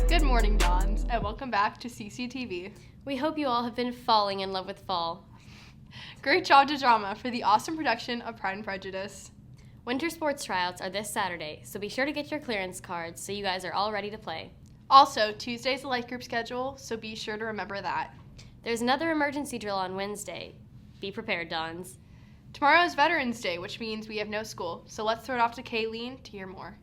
Good morning, Dons, and welcome back to CCTV. We hope you all have been falling in love with fall. Great job to Drama for the awesome production of Pride and Prejudice. Winter sports tryouts are this Saturday, so be sure to get your clearance cards so you guys are all ready to play. Also, Tuesday's the light group schedule, so be sure to remember that. There's another emergency drill on Wednesday. Be prepared, Dons. Tomorrow is Veterans Day, which means we have no school, so let's throw it off to Kayleen to hear more.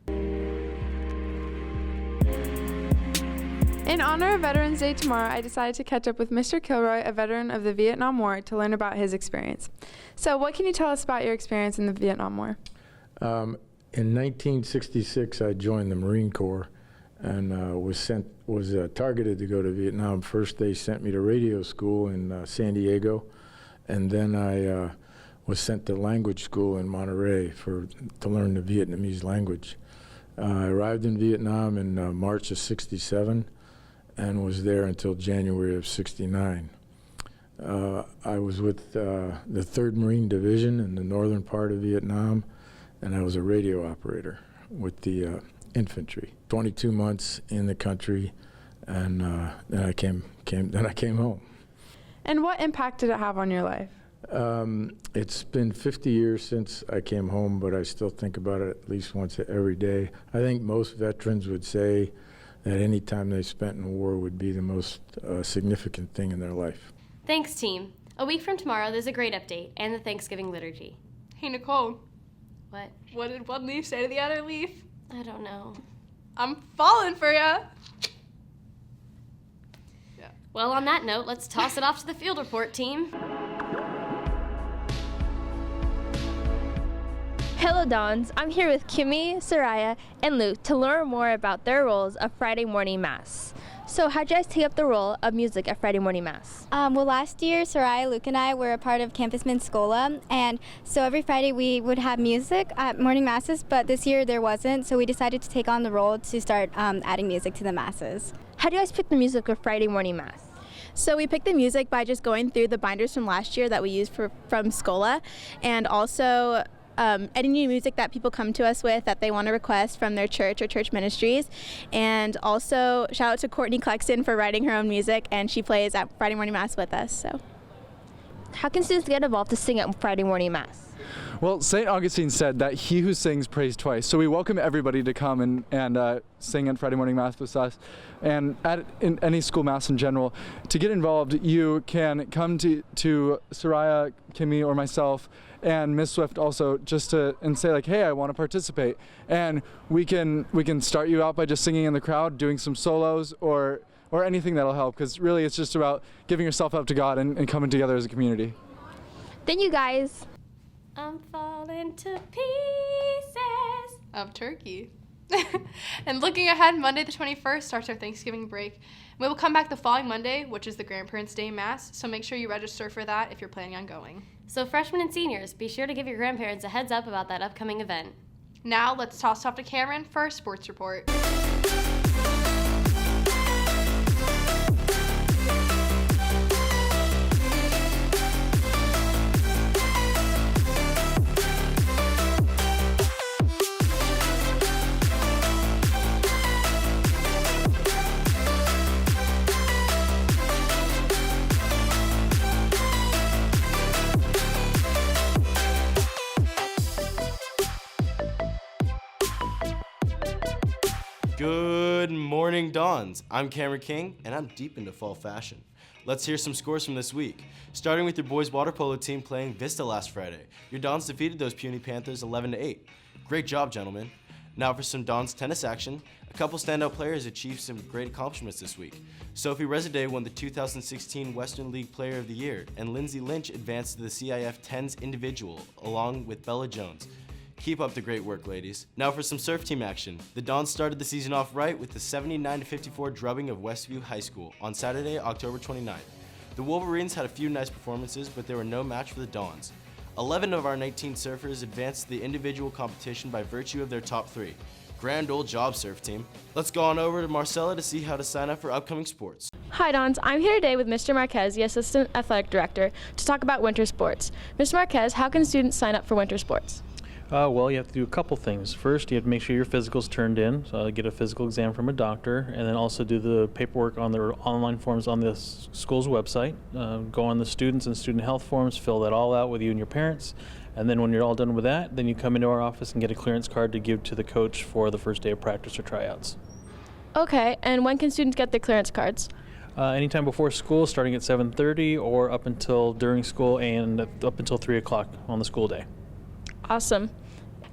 In honor of Veterans Day tomorrow, I decided to catch up with Mr. Kilroy, a veteran of the Vietnam War, to learn about his experience. So what can you tell us about your experience in the Vietnam War? In 1966, I joined the Marine Corps and was targeted to go to Vietnam. First, they sent me to radio school in San Diego, and then I was sent to language school in Monterey to learn the Vietnamese language. I arrived in Vietnam in March of '67 and was there until January of '69. I was with the 3rd Marine Division in the northern part of Vietnam, and I was a radio operator with the infantry. 22 months in the country, and then I came home. And what impact did it have on your life? It's been 50 years since I came home, but I still think about it at least once every day. I think most veterans would say that any time they spent in war would be the most significant thing in their life. Thanks, team. A week from tomorrow, there's a grade update and the Thanksgiving liturgy. Hey, Nicole. What? What did one leaf say to the other leaf? I don't know. I'm falling for ya. Yeah. Well, on that note, let's toss it off to the field report team. Hello Dons, I'm here with Kimmy, Soraya, and Luke to learn more about their roles of Friday morning Mass. So how'd you guys take up the role of music at Friday morning Mass? Well, last year, Soraya, Luke, and I were a part of Campus Scola, and so every Friday we would have music at morning Masses, but this year there wasn't, so we decided to take on the role to start adding music to the Masses. How do you guys pick the music for Friday morning Mass? So we picked the music by just going through the binders from last year that we used from Scola, and also any new music that people come to us with that they want to request from their church or church ministries. And also shout out to Courtney Clexton for writing her own music, and she plays at Friday morning Mass with us. So, how can students get involved to sing at Friday morning Mass? Well, St. Augustine said that he who sings prays twice. So we welcome everybody to come and sing at Friday morning Mass with us, and in any school Mass in general. To get involved, you can come to Soraya, Kimmy, or myself, and Miss Swift also, and say like, hey, I want to participate. And we can start you out by just singing in the crowd, doing some solos, or anything that'll help, because really it's just about giving yourself up to God and coming together as a community. Thank you guys. I'm falling to pieces of turkey. And looking ahead, Monday the 21st starts our Thanksgiving break. We will come back the following Monday, which is the Grandparents' Day Mass, so make sure you register for that if you're planning on going. So freshmen and seniors, be sure to give your grandparents a heads up about that upcoming event. Now let's toss it off to Cameron for our sports report. Good morning, Dons. I'm Cameron King, and I'm deep into fall fashion. Let's hear some scores from this week. Starting with your boys' water polo team playing Vista last Friday. Your Dons defeated those puny Panthers 11-8. Great job, gentlemen. Now for some Dons tennis action. A couple standout players achieved some great accomplishments this week. Sophie Residé won the 2016 Western League Player of the Year, and Lindsay Lynch advanced to the CIF 10s individual, along with Bella Jones. Keep up the great work, ladies. Now for some surf team action. The Dons started the season off right with the 79-54 drubbing of Westview High School on Saturday, October 29th. The Wolverines had a few nice performances, but they were no match for the Dons. 11 of our 19 surfers advanced to the individual competition by virtue of their top 3. Grand old job, surf team. Let's go on over to Marcella to see how to sign up for upcoming sports. Hi Dons, I'm here today with Mr. Marquez, the Assistant Athletic Director, to talk about winter sports. Mr. Marquez, how can students sign up for winter sports? Well, you have to do a couple things. First, you have to make sure your physical's turned in, so get a physical exam from a doctor, and then also do the paperwork on the online forms on the school's website. Go on the students and student health forms, fill that all out with you and your parents, and then when you're all done with that, then you come into our office and get a clearance card to give to the coach for the first day of practice or tryouts. Okay, and when can students get their clearance cards? Anytime before school, starting at 7:30, or up until during school and up until 3 o'clock on the school day. Awesome.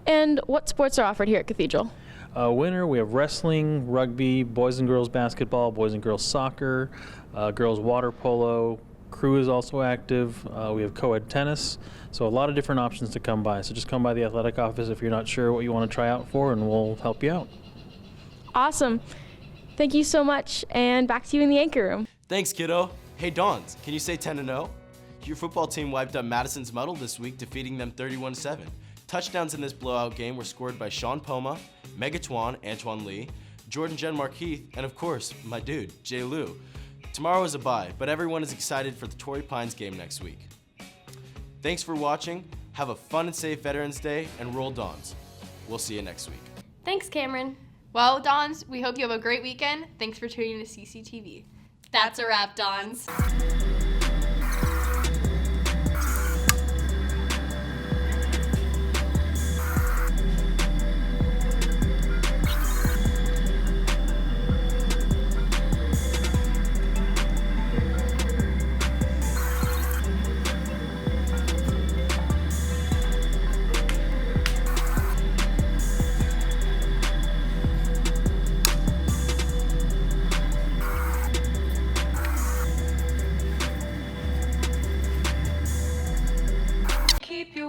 And what sports are offered here at Cathedral? Winter, we have wrestling, rugby, boys and girls basketball, boys and girls soccer, girls water polo. Crew is also active. We have co-ed tennis. So a lot of different options to come by. So just come by the athletic office if you're not sure what you want to try out for, and we'll help you out. Awesome. Thank you so much, and back to you in the anchor room. Thanks, kiddo. Hey, Dons, can you say 10-0? Your football team wiped up Madison's Muddle this week, defeating them 31-7. Touchdowns in this blowout game were scored by Sean Poma, Megatwan, Antoine Lee, Jordan Jen Markeith, and of course, my dude, Jay Lou. Tomorrow is a bye, but everyone is excited for the Torrey Pines game next week. Thanks for watching, have a fun and safe Veterans Day, and roll Dons. We'll see you next week. Thanks, Cameron. Well, Dons, we hope you have a great weekend. Thanks for tuning in to CCTV. That's a wrap, Dons.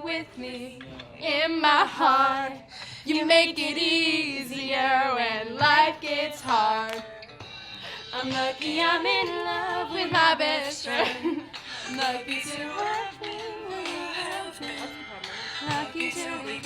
With me in my heart, you make it easier when life gets hard. I'm lucky I'm in love with my best friend. Lucky to have you when you help me. Lucky to be